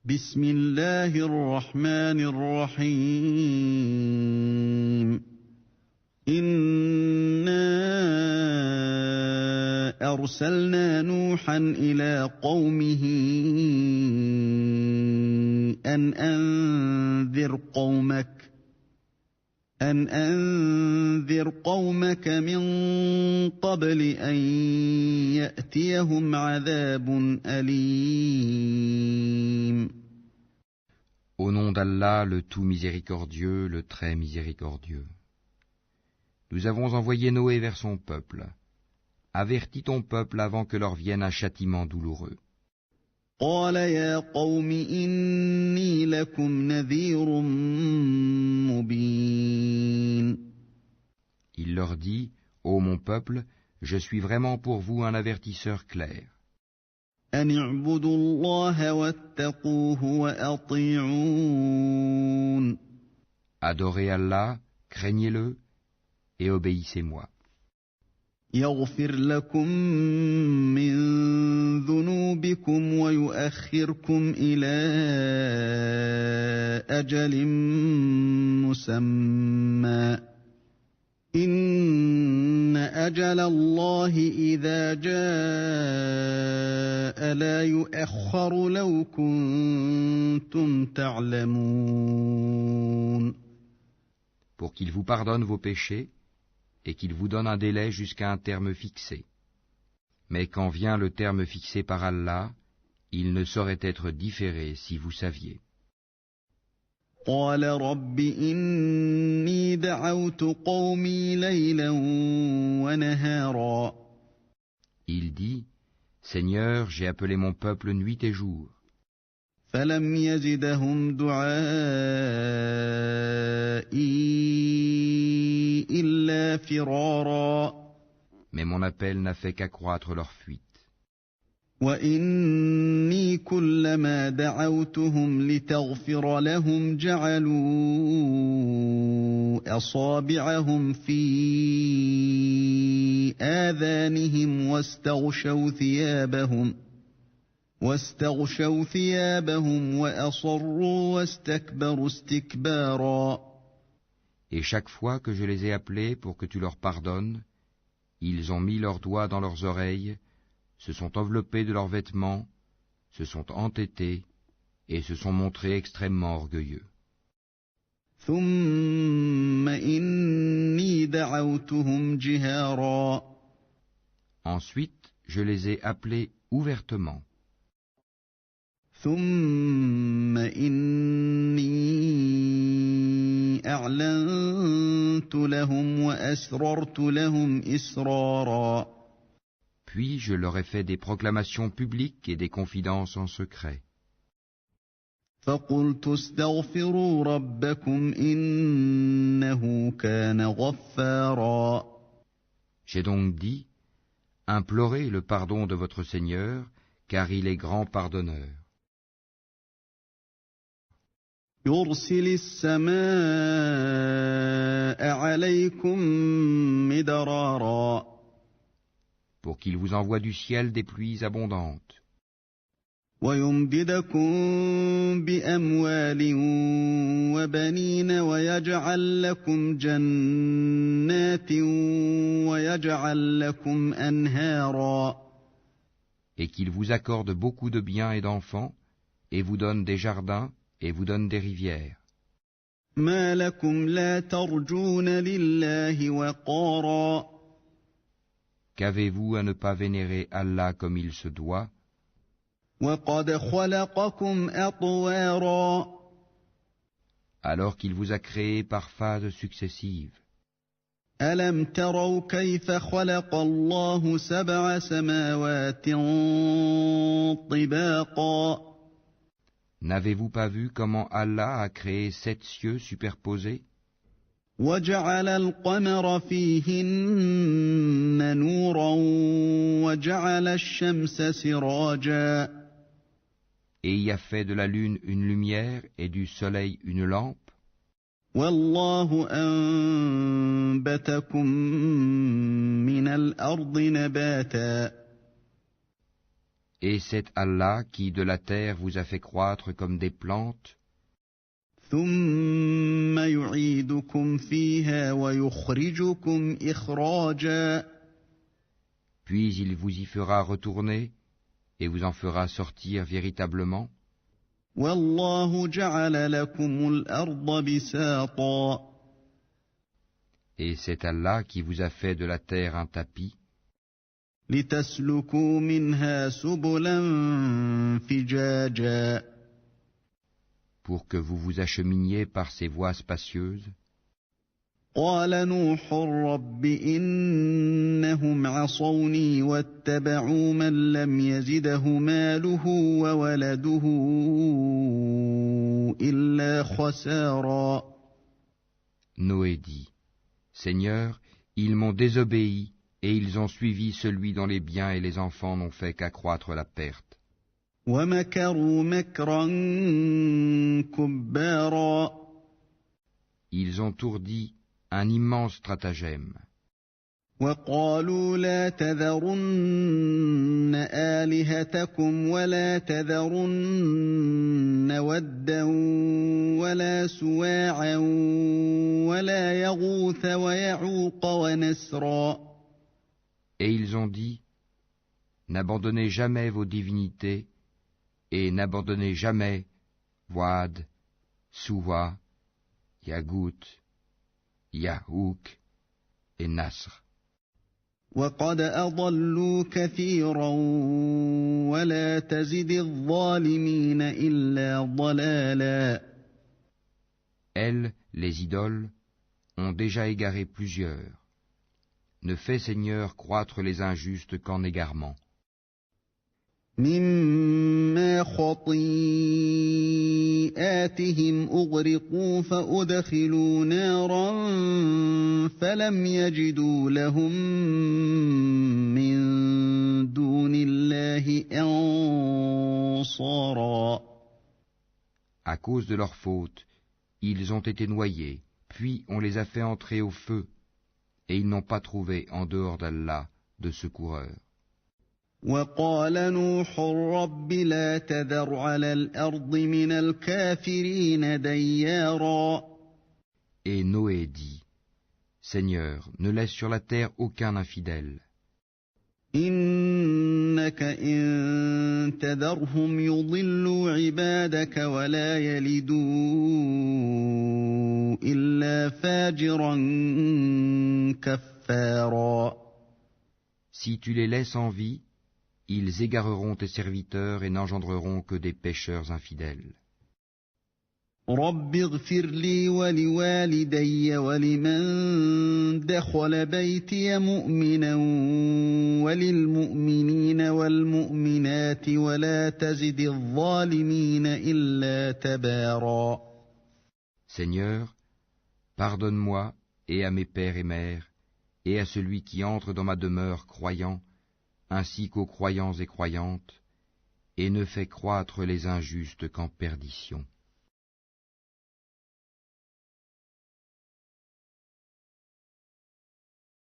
بسم الله الرحمن الرحيم إنا أرسلنا نوحا إلى قومه أن أنذر قومك من قبل أن يأتيهم عذاب أليم. Au nom d'Allah, le tout miséricordieux, le très miséricordieux. Nous avons envoyé Noé vers son peuple. Avertis ton peuple avant que leur vienne un châtiment douloureux. قال يا قوم إني لكم نذير مبين. Il leur dit, ô mon peuple, je suis vraiment pour vous un avertisseur clair. أن اعبدوا الله واتقوه وأطيعون. Adorez Allah, craignez-le et obéissez-moi. يغفر لكم من ذنوبكم ويؤخركم إلى أجل مسمى إن أجل الله إذا جاء لا يؤخر لو كنتم تعلمون. Pour qu'il vous pardonne vos péchés et qu'il vous donne un délai jusqu'à un terme fixé. Mais quand vient le terme fixé par Allah, il ne saurait être différé si vous saviez. قال رب إني دعوت قومي ليلا ونهارا. Il dit, Seigneur, j'ai appelé mon peuple nuit et jour. فلم يزدهم دعائي إلا فرارا. Mais mon appel n'a fait qu'accroître leur fuite. وإني كلما دعوتهم لتغفر لهم جعلوا أصابعهم في آذانهم واستغشوا ثيابهم وأصروا واستكبروا استكبارا. Et chaque fois que je les ai appelés pour que tu leur pardonnes, ils ont mis leurs doigts dans leurs oreilles, se sont enveloppés de leurs vêtements, se sont entêtés et se sont montrés extrêmement orgueilleux. ثم إني دعوتهم جهارا. Ensuite, je les ai appelés ouvertement. ثم إني أعلنت لهم وأسررت لهم إسرارا. Puis je leur ai fait des proclamations publiques et des confidences en secret. فقلت استغفروا ربكم إنه كان غفارا. J'ai donc dit, implorez le pardon de votre Seigneur, car il est grand pardonneur. يرسل السماء عليكم مدرارا. Pour qu'il vous envoie du ciel des pluies abondantes. ويمددكم بأموال وبنين ويجعل لكم جنات ويجعل لكم أنهارا. Et qu'il vous accorde beaucoup de biens et d'enfants, et vous donne des jardins, et vous donne des rivières. ما لكم لا ترجون لله وقارا. Qu'avez-vous à ne pas vénérer Allah comme il se doit? وقد خلقكم أطوارا. Alors qu'il vous a créé par phases successives. ألم تروا كيف خلق الله 7 سماوات طباقا. N'avez-vous pas vu comment Allah a créé 7 cieux superposés? وجعل القمر فيهن نورا وجعل الشمس سراجا. Et y a fait de la lune une lumière et du soleil une lampe. والله أنبتكم من الأرض نباتا. Et c'est Allah qui de la terre vous a fait croître comme des plantes, ثم يعيدكم فيها ويخرجكم إخراجا puis il vous y fera retourner et vous en fera sortir véritablement. والله جعل لكم الأرض بساطا Et c'est Allah qui vous a fait de la terre un tapis, لتسلكوا منها سبلا فجاجا pour que vous vous acheminiez par ces voies spacieuses. قال نوح رب إنهم عصوني واتبعوا من لم يزده ماله وولده إلا خسارا Noé dit, Seigneur, ils m'ont désobéi et ils ont suivi celui dont les biens et les enfants n'ont fait qu'accroître la perte. ومكروا مكرا كبارا Ils ont ourdi un immense stratagème. وقالوا لا تذرن آلهتكم ولا تذرن ودا ولا سواعا ولا يغوث ويعوق ونسرا Et ils ont dit, n'abandonnez jamais vos divinités et n'abandonnez jamais Wad, Suwa, Yagout, Yahouk et Nasr. وقد أضلوا كثيرا ولا تزد الظالمين إلا ضلالا Elles, les idoles, ont déjà égaré plusieurs. Ne fais, Seigneur, croître les injustes qu'en égarement. مما خطيئاتهم أغرقوا فأدخلوا نارا فلم يجدوا لهم من دون الله أنصارا À cause de leur faute, ils ont été noyés, puis on les a fait entrer au feu, et ils n'ont pas trouvé en dehors d'Allah de secoureurs. وقال نوح رب لا تذر على الأرض من الكافرين ديارا Et Noé dit, Seigneur, ne laisse sur la terre aucun infidèle. إنك إن تذرهم يضلوا عبادك ولا يلدوا إلا فاجرا كفارا Si tu les laisses en vie, ils égareront tes serviteurs et n'engendreront que des pécheurs infidèles. رب اغفر لي ولوالدي ولمن دخل بيتي مؤمنا وللمؤمنين والمؤمنات ولا تزد الظالمين إلا تبارا Seigneur, pardonne-moi et à mes pères et mères, et à celui qui entre dans ma demeure croyant, ainsi qu'aux croyants et croyantes, et ne fais croître les injustes qu'en perdition.